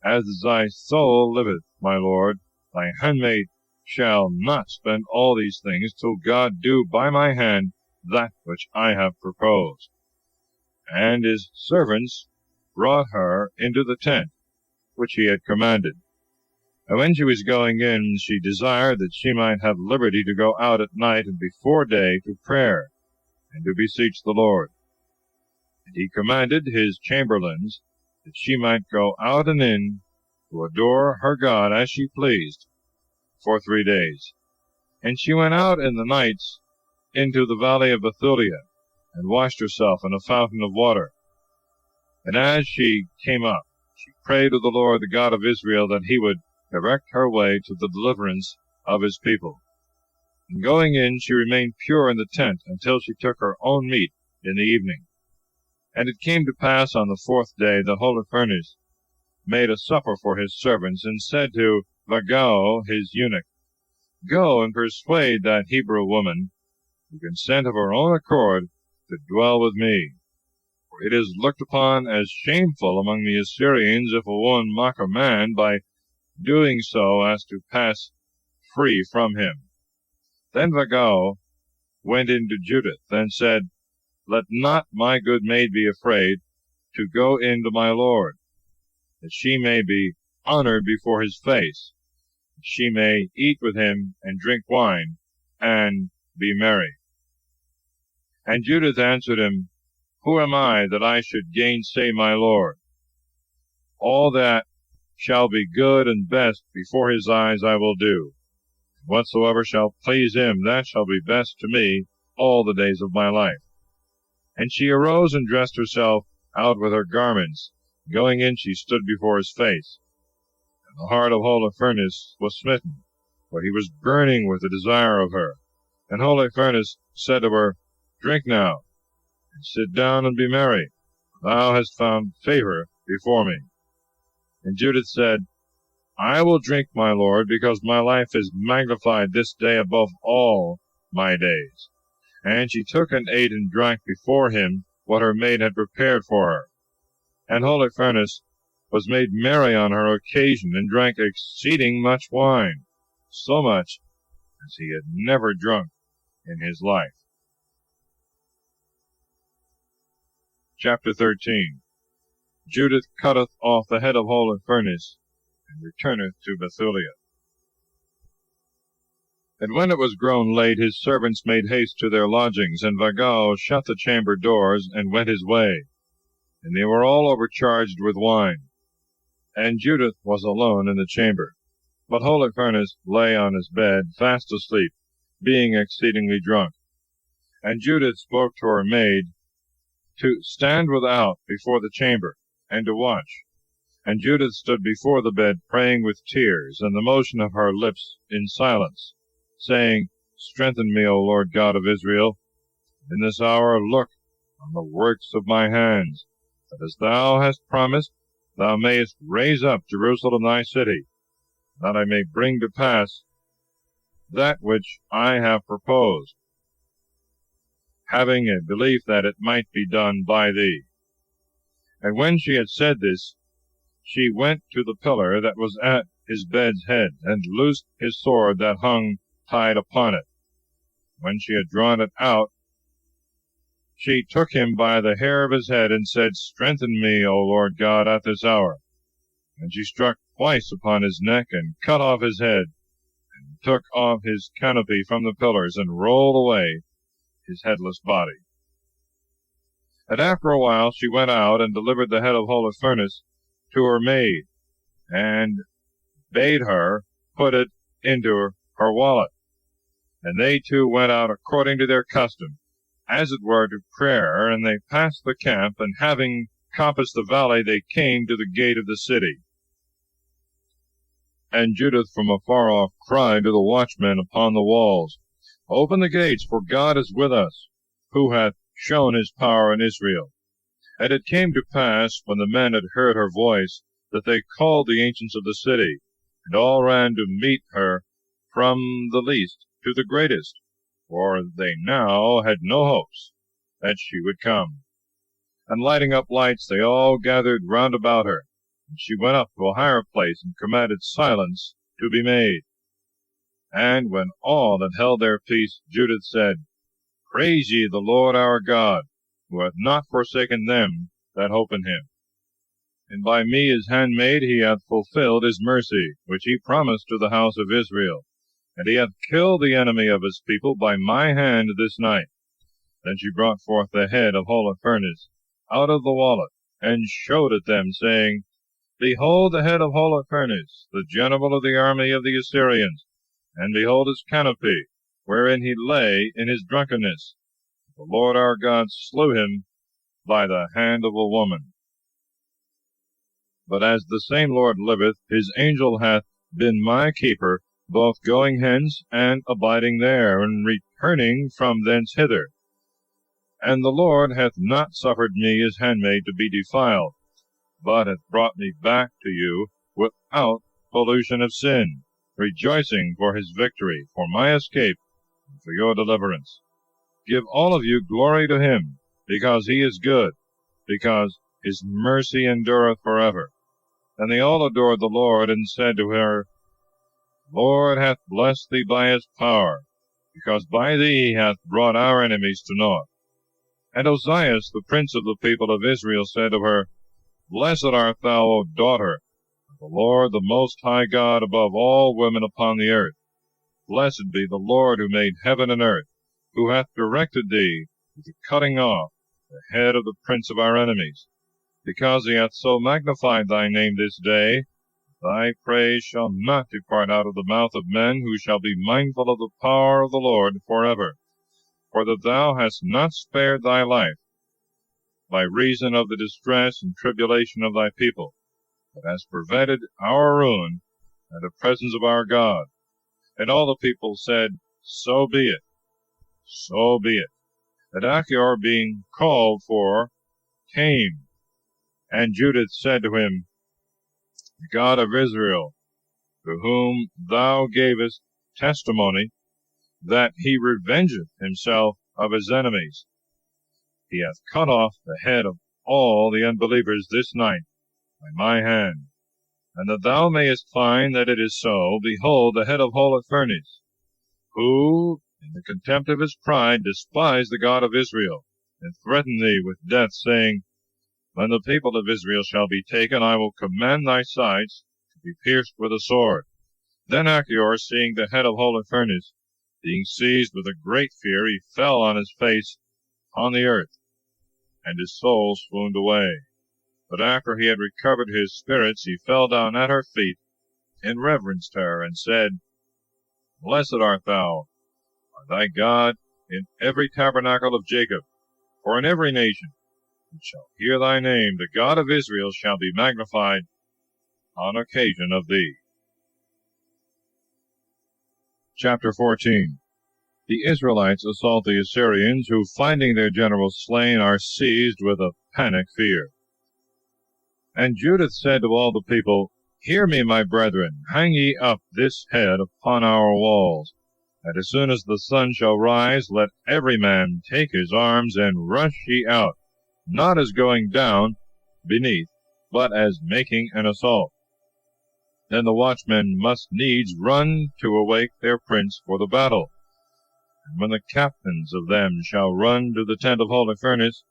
As thy soul liveth, my lord, thy handmaid shall not spend all these things till God do by my hand that which I have proposed. And his servants brought her into the tent which he had commanded. And when she was going in, she desired that she might have liberty to go out at night and before day to prayer, and to beseech the Lord. And he commanded his chamberlains that she might go out and in to adore her God as she pleased for 3 days. And she went out in the nights into the valley of Bethulia, and washed herself in a fountain of water. And as she came up, she prayed to the Lord, the God of Israel, that he would direct her way to the deliverance of his people. And going in, she remained pure in the tent until she took her own meat in the evening. And it came to pass on the 4th day that Holofernes made a supper for his servants, and said to Vagao, his eunuch, Go and persuade that Hebrew woman, who consent of her own accord, to dwell with me. For it is looked upon as shameful among the Assyrians if a woman mock a man by doing so as to pass free from him. Then Vagao went in to Judith, and said, Let not my good maid be afraid to go in to my lord, that she may be honored before his face, that she may eat with him and drink wine, and be merry. And Judith answered him, Who am I that I should gainsay my lord? All that shall be good and best before his eyes I will do. Whatsoever shall please him, that shall be best to me all the days of my life. And she arose and dressed herself out with her garments. Going in, she stood before his face. And the heart of Holofernes was smitten, for he was burning with the desire of her. And Holofernes said to her, Drink now, and sit down and be merry. Thou hast found favor before me. And Judith said, I will drink, my lord, because my life is magnified this day above all my days. And she took and ate and drank before him what her maid had prepared for her. And Holofernes was made merry on her occasion, and drank exceeding much wine, so much as he had never drunk in his life. Chapter 13. Judith cutteth off the head of Holofernes, and returneth to Bethulia. And when it was grown late, his servants made haste to their lodgings, and Vargao shut the chamber doors, and went his way. And they were all overcharged with wine. And Judith was alone in the chamber. But Holofernes lay on his bed, fast asleep, being exceedingly drunk. And Judith spoke to her maid to stand without before the chamber, and to watch. And Judith stood before the bed, praying with tears, and the motion of her lips in silence, saying, Strengthen me, O Lord God of Israel. In this hour look on the works of my hands, that as thou hast promised, thou mayest raise up Jerusalem thy city, that I may bring to pass that which I have proposed, having a belief that it might be done by thee. And when she had said this, she went to the pillar that was at his bed's head, and loosed his sword that hung tied upon it. When she had drawn it out, she took him by the hair of his head, and said, Strengthen me, O Lord God, at this hour. And she struck twice upon his neck, and cut off his head, and took off his canopy from the pillars, and rolled away his headless body. And after a while she went out, and delivered the head of Holofernes to her maid, and bade her put it into her wallet. And they two went out according to their custom, as it were to prayer, and they passed the camp, and having compassed the valley, they came to the gate of the city. And Judith from afar off cried to the watchmen upon the walls, Open the gates, for God is with us, who hath shown his power in Israel. And it came to pass, when the men had heard her voice, that they called the ancients of the city, and all ran to meet her, from the least to the greatest, for they now had no hopes that she would come. And lighting up lights, they all gathered round about her. And she went up to a higher place, and commanded silence to be made. And when all had held their peace, Judith said, Praise ye the Lord our God, who hath not forsaken them that hope in him. And by me his handmaid he hath fulfilled his mercy, which he promised to the house of Israel. And he hath killed the enemy of his people by my hand this night. Then she brought forth the head of Holofernes out of the wallet, and showed it them, saying, Behold the head of Holofernes, the general of the army of the Assyrians, and behold his canopy, wherein he lay in his drunkenness. The Lord our God slew him by the hand of a woman. But as the same Lord liveth, his angel hath been my keeper, both going hence and abiding there, and returning from thence hither. And the Lord hath not suffered me his handmaid to be defiled, but hath brought me back to you without pollution of sin, rejoicing for his victory, for my escape, and for your deliverance. Give all of you glory to him, because he is good, because his mercy endureth forever. And they all adored the Lord, and said to her, Lord hath blessed thee by his power, because by thee he hath brought our enemies to naught. And Ozias, the prince of the people of Israel, said to her, Blessed art thou, O daughter of the Lord, the Most High God, above all women upon the earth. Blessed be the Lord who made heaven and earth, who hath directed thee to the cutting off the head of the prince of our enemies. Because he hath so magnified thy name this day, thy praise shall not depart out of the mouth of men, who shall be mindful of the power of the Lord forever. For that thou hast not spared thy life, by reason of the distress and tribulation of thy people, but hast prevented our ruin and the presence of our God. And all the people said, So be it, so be it. And Achior, being called for, came. And Judith said to him, The God of Israel, to whom thou gavest testimony, that he revengeth himself of his enemies, he hath cut off the head of all the unbelievers this night by my hand. And that thou mayest find that it is so, behold the head of Holofernes, who, in the contempt of his pride, despised the God of Israel, and threatened thee with death, saying, When the people of Israel shall be taken, I will command thy sides to be pierced with a sword. Then Achior, seeing the head of Holofernes, being seized with a great fear, he fell on his face on the earth, and his soul swooned away. But after he had recovered his spirits, he fell down at her feet, and reverenced her, and said, Blessed art thou, thy God, in every tabernacle of Jacob, for in every nation which shall hear thy name, the God of Israel shall be magnified on occasion of thee. Chapter 14. The Israelites assault the Assyrians, who, finding their general slain, are seized with a panic fear. And Judith said to all the people, Hear me, my brethren, hang ye up this head upon our walls, and as soon as the sun shall rise, let every man take his arms, and rush ye out, not as going down beneath, but as making an assault. Then the watchmen must needs run to awake their prince for the battle. And when the captains of them shall run to the tent of Holofernes,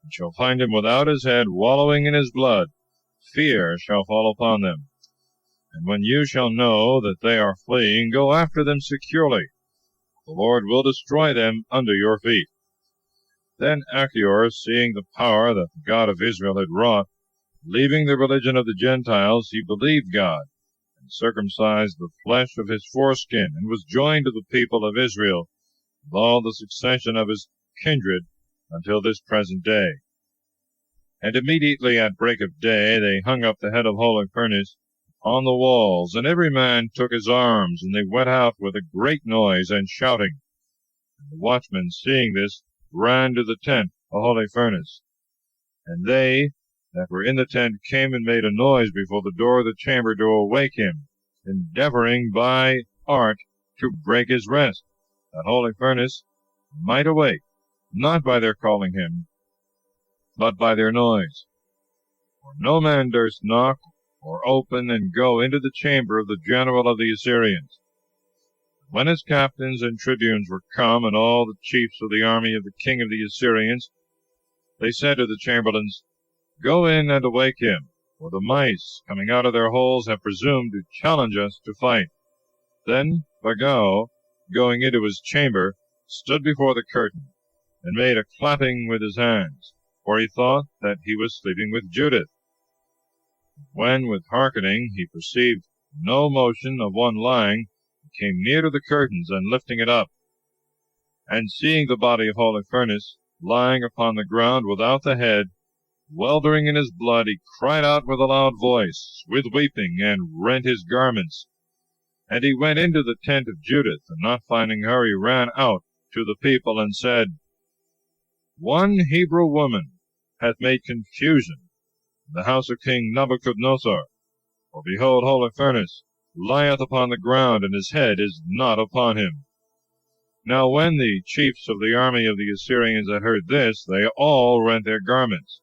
and shall find him without his head, wallowing in his blood, fear shall fall upon them. And when you shall know that they are fleeing, go after them securely. The Lord will destroy them under your feet. Then Achior, seeing the power that the God of Israel had wrought, leaving the religion of the Gentiles, he believed God, and circumcised the flesh of his foreskin, and was joined to the people of Israel, with all the succession of his kindred, until this present day. And immediately at break of day they hung up the head of Holofernes on the walls, and every man took his arms, and they went out with a great noise and shouting. And the watchmen, seeing this, ran to the tent of Holofernes. And they that were in the tent came and made a noise before the door of the chamber to awake him, endeavoring by art to break his rest, that Holofernes might awake, not by their calling him, but by their noise. For no man durst knock or open and go into the chamber of the general of the Assyrians. When his captains and tribunes were come, and all the chiefs of the army of the king of the Assyrians, they said to the chamberlains, Go in and awake him, for the mice, coming out of their holes, have presumed to challenge us to fight. Then Bagao, going into his chamber, stood before the curtain, and made a clapping with his hands, for he thought that he was sleeping with Judith. When, with hearkening, he perceived no motion of one lying, he came near to the curtains, and lifting it up, and seeing the body of Holofernes lying upon the ground without the head, weltering in his blood, he cried out with a loud voice, with weeping, and rent his garments. And he went into the tent of Judith, and not finding her, he ran out to the people, and said, One Hebrew woman hath made confusion in the house of King Nebuchadnezzar. For behold, Holofernes lieth upon the ground, and his head is not upon him. Now when the chiefs of the army of the Assyrians had heard this, they all rent their garments,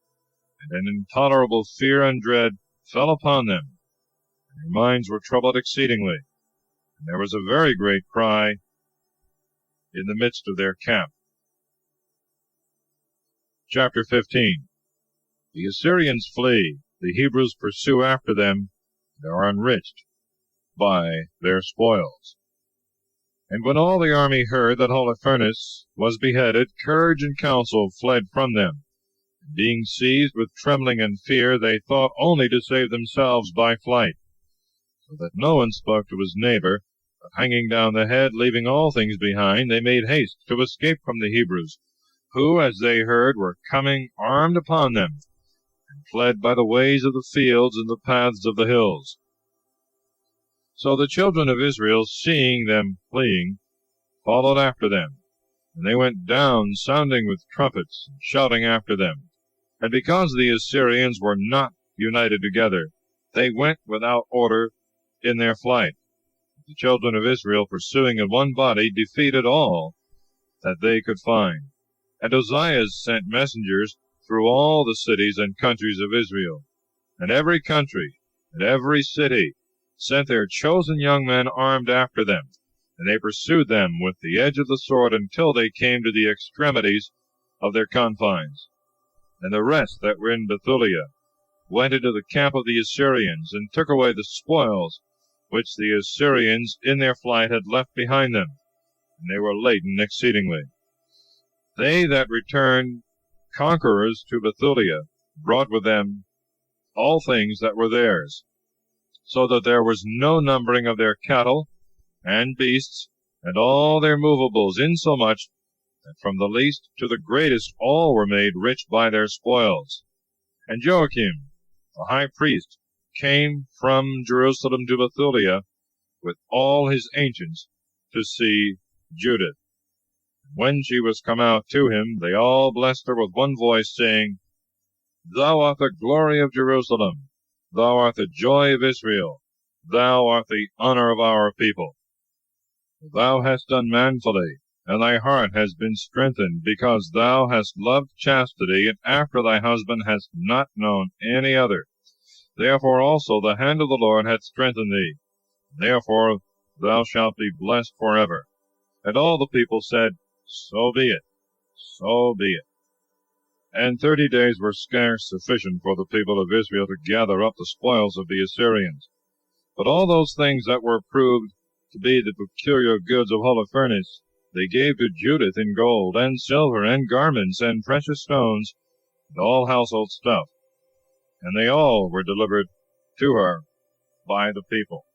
and an intolerable fear and dread fell upon them, and their minds were troubled exceedingly. And there was a very great cry in the midst of their camp. Chapter 15. The Assyrians flee, the Hebrews pursue after them, and are enriched by their spoils. And when all the army heard that Holofernes was beheaded, courage and counsel fled from them. And being seized with trembling and fear, they thought only to save themselves by flight, so that no one spoke to his neighbor, but hanging down the head, leaving all things behind, they made haste to escape from the Hebrews, who, as they heard, were coming armed upon them, and fled by the ways of the fields and the paths of the hills. So the children of Israel, seeing them fleeing, followed after them, and they went down, sounding with trumpets, and shouting after them. And because the Assyrians were not united together, they went without order in their flight. The children of Israel, pursuing in one body, defeated all that they could find. And Ozias sent messengers through all the cities and countries of Israel, and every country and every city sent their chosen young men armed after them, and they pursued them with the edge of the sword until they came to the extremities of their confines. and the rest that were in Bethulia, went into the camp of the Assyrians, and took away the spoils which the Assyrians in their flight had left behind them, and they were laden exceedingly. They that returned conquerors to Bethulia brought with them all things that were theirs, so that there was no numbering of their cattle and beasts, and all their movables, insomuch that from the least to the greatest all were made rich by their spoils. And Joachim, the high priest, came from Jerusalem to Bethulia with all his ancients to see Judith. When she was come out to him, they all blessed her with one voice, saying, Thou art the glory of Jerusalem, thou art the joy of Israel, thou art the honor of our people. Thou hast done manfully, and thy heart has been strengthened, because thou hast loved chastity, and after thy husband hast not known any other. Therefore also the hand of the Lord hath strengthened thee. Therefore thou shalt be blessed forever. And all the people said, So be it, so be it. And 30 days were scarce sufficient for the people of Israel to gather up the spoils of the Assyrians. But all those things that were proved to be the peculiar goods of Holofernes, they gave to Judith in gold, and silver, and garments, and precious stones, and all household stuff. And they all were delivered to her by the people.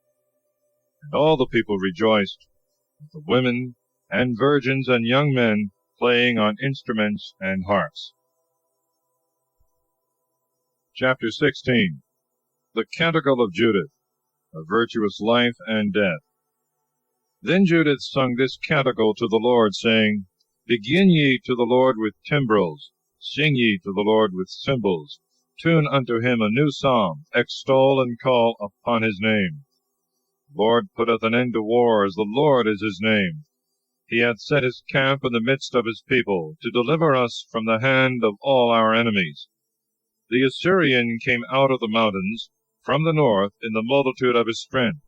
And all the people rejoiced, with the women, and virgins, and young men, playing on instruments and harps. Chapter 16. The Canticle of Judith, a virtuous life and death. Then Judith sung this canticle to the Lord, saying, Begin ye to the Lord with timbrels, sing ye to the Lord with cymbals, tune unto him a new psalm, extol and call upon his name. The Lord putteth an end to wars, the Lord is his name. He hath set his camp in the midst of his people, to deliver us from the hand of all our enemies. The Assyrian came out of the mountains, from the north, in the multitude of his strength.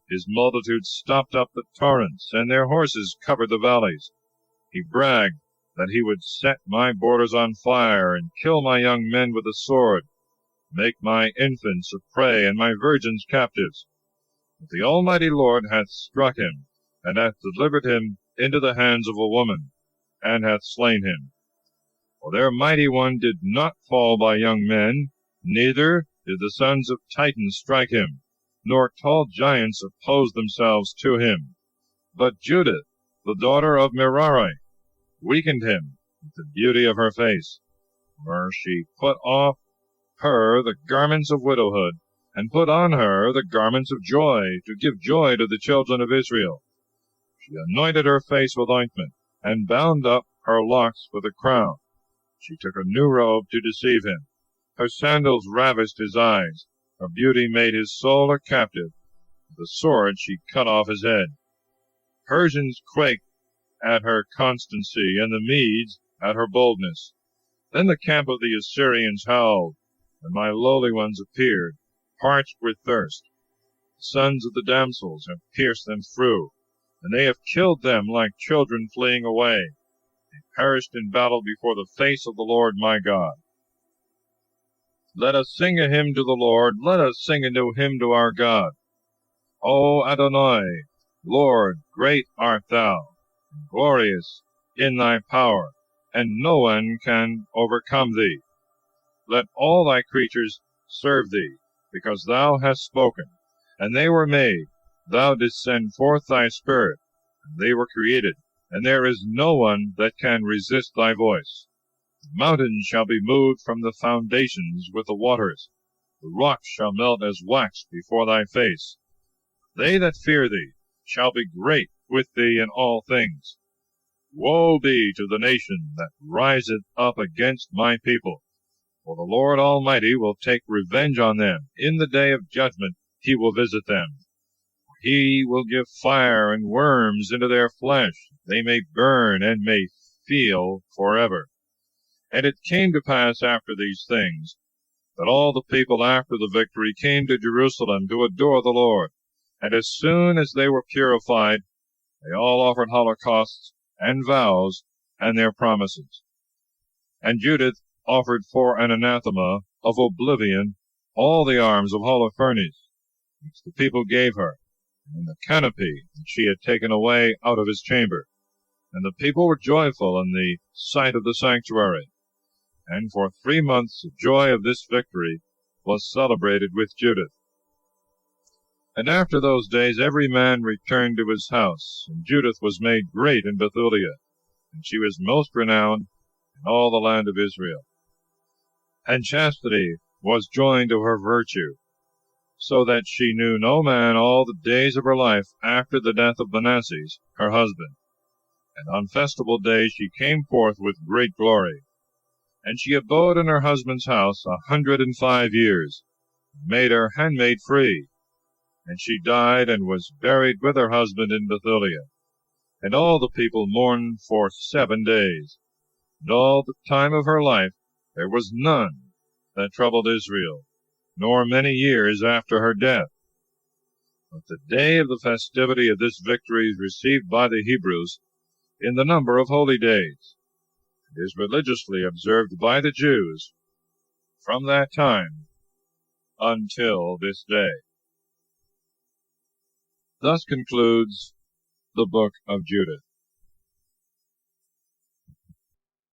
His multitude stopped up the torrents, and their horses covered the valleys. He bragged that he would set my borders on fire, and kill my young men with the sword, make my infants a prey, and my virgins captives. But the Almighty Lord hath struck him, and hath delivered him into the hands of a woman, and hath slain him. For their mighty one did not fall by young men, neither did the sons of Titan strike him, nor tall giants oppose themselves to him. But Judith, the daughter of Merari, weakened him with the beauty of her face, where she put off her the garments of widowhood, and put on her the garments of joy, to give joy to the children of Israel. She anointed her face with ointment, and bound up her locks with a crown. She took a new robe to deceive him. Her sandals ravished his eyes. Her beauty made his soul a captive. With a sword she cut off his head. Persians quaked at her constancy, and the Medes at her boldness. Then the camp of the Assyrians howled, and my lowly ones appeared, parched with thirst. The sons of the damsels have pierced them through, and they have killed them like children fleeing away. They perished in battle before the face of the Lord my God. Let us sing a hymn to the Lord, let us sing a new hymn to our God. O Adonai, Lord, great art thou, and glorious in thy power, and no one can overcome thee. Let all thy creatures serve thee, because thou hast spoken, and they were made. Thou didst send forth thy Spirit, and they were created, and there is no one that can resist thy voice. The mountains shall be moved from the foundations with the waters. The rocks shall melt as wax before thy face. They that fear thee shall be great with thee in all things. Woe be to the nation that riseth up against my people, for the Lord Almighty will take revenge on them. In the day of judgment he will visit them. He will give fire and worms into their flesh, they may burn and may feel forever. And it came to pass after these things, that all the people after the victory came to Jerusalem to adore the Lord. And as soon as they were purified, they all offered holocausts and vows and their promises. And Judith offered for an anathema of oblivion all the arms of Holofernes, which the people gave her, and the canopy that she had taken away out of his chamber. And the people were joyful in the sight of the sanctuary. And for 3 months the joy of this victory was celebrated with Judith. And after those days every man returned to his house, and Judith was made great in Bethulia, and she was most renowned in all the land of Israel. And chastity was joined to her virtue, so that she knew no man all the days of her life after the death of Manasses, her husband. And on festival days she came forth with great glory. And she abode in her husband's house 105 years, and made her handmaid free. And she died, and was buried with her husband in Bethulia. And all the people mourned for 7 days. And all the time of her life there was none that troubled Israel, nor many years after her death. But the day of the festivity of this victory is received by the Hebrews in the number of holy days, and is religiously observed by the Jews from that time until this day. Thus concludes the book of Judith.